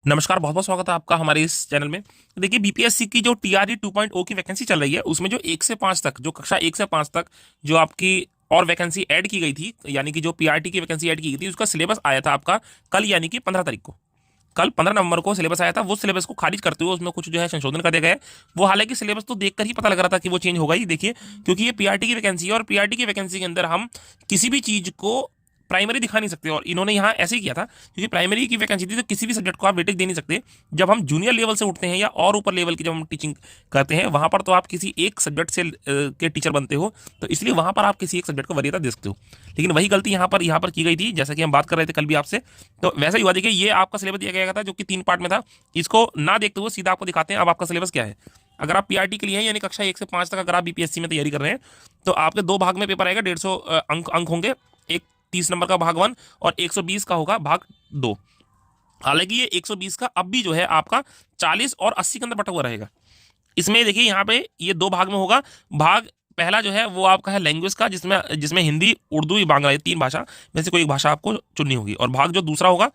नमस्कार, बहुत बहुत स्वागत है आपका हमारे इस चैनल में। देखिए, बीपीएससी की जो टीआरई 2.0 की वैकेंसी चल रही है, उसमें जो 1 से 5 तक, जो कक्षा 1 से 5 तक जो आपकी और वैकेंसी ऐड की गई थी, यानी कि जो पीआरटी की वैकेंसी ऐड की गई थी, उसका सिलेबस आया था आपका कल, यानी कि 15 तारीख को। कल 15 नवंबर को सिलेबस आया था। वो सिलेबस को खारिज करते हुए उसमें कुछ जो है संशोधन कर दिया गया है। वो हालांकि सिलेबस तो देखकर ही पता लग रहा था कि वो चेंज होगा ही। देखिए, क्योंकि ये पीआरटी की वैकेंसी है और पीआरटी की वैकेंसी के अंदर हम किसी भी चीज को प्राइमरी दिखा नहीं सकते, और इन्होंने यहाँ ऐसे ही किया था क्योंकि प्राइमरी की वैकेंसी थी, तो किसी भी सब्जेक्ट को आप वेटेज दे नहीं सकते। जब हम जूनियर लेवल से उठते हैं या और ऊपर लेवल की जब हम टीचिंग करते हैं, वहां पर तो आप किसी एक सब्जेक्ट से के टीचर बनते हो, तो इसलिए वहां पर आप किसी एक सब्जेक्ट को वरीयता दे सकते हो। लेकिन वही गलती यहाँ पर की गई थी, जैसा कि हम बात कर रहे थे कल भी आपसे। तो वैसा ही हुआ। देखिए, ये आपका सिलेबस दिया गया था जो कि 3 पार्ट में था। इसको ना देखते हुए सीधा आपको दिखाते हैं अब आपका सिलेबस क्या है। अगर आप पीआरटी के लिए हैं, यानी कक्षा 1 से 5 तक अगर आप बीपीएससी में तैयारी कर रहे हैं, तो आपके 2 भाग में पेपर आएगा। 150 अंक होंगे। एक 30 नंबर का भाग 1 और 120 का होगा भाग 2। हालांकि ये 120 का अब भी जो है आपका 40 और 80 के अंदर बटा हुआ रहेगा। इसमें देखिए, यहाँ पे ये 2 भाग में होगा। भाग पहला जो है वो आपका है लैंग्वेज का, जिसमें जिसमें हिंदी, उर्दू या बांग्ला, ये 3 भाषा में से कोई एक भाषा आपको चुननी होगी। और भाग जो दूसरा होगा,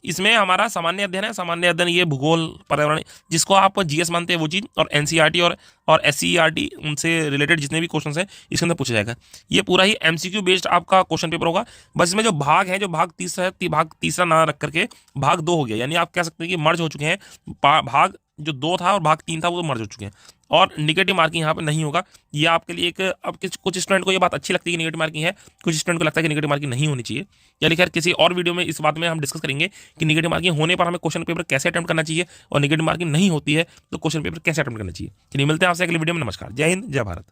इसमें हमारा सामान्य अध्ययन है। सामान्य अध्ययन ये भूगोल, पर्यावरण, जिसको आप जीएस मानते हैं वो चीज़, और एनसीईआरटी और एससीईआरटी, उनसे रिलेटेड जितने भी क्वेश्चन हैं इसके अंदर पूछा जाएगा। ये पूरा ही एमसीक्यू बेस्ड आपका क्वेश्चन पेपर होगा। बस इसमें जो भाग है, जो भाग तीसरा है, भाग तीसरा ना रख करके भाग 2 हो गया, यानी आप कह सकते हैं कि मर्ज हो चुके हैं। भाग जो 2 था और भाग 3 था वो मर्ज हो चुके हैं। और निगेटिव मार्किंग यहाँ पे नहीं होगा। ये आपके लिए एक, अब कुछ स्टूडेंट को ये बात अच्छी लगती है कि निगेटिव मार्किंग है, कुछ स्टूडेंट को लगता है कि निगेटिव मार्किंग नहीं होनी चाहिए। यानी खैर, किसी और वीडियो में इस बात में हम डिस्कस करेंगे कि निगेटिव मार्किंग होने पर हमें क्वेश्चन पेपर कैसे अटेम्प्ट करना चाहिए, और निगेटिव मार्किंग नहीं होती है तो क्वेश्चन पेपर कैसे अटेम्प्ट करना चाहिए। चलिए, मिलते हैं आपसे अगली वीडियो में। नमस्कार, जय हिंद, जय भारत।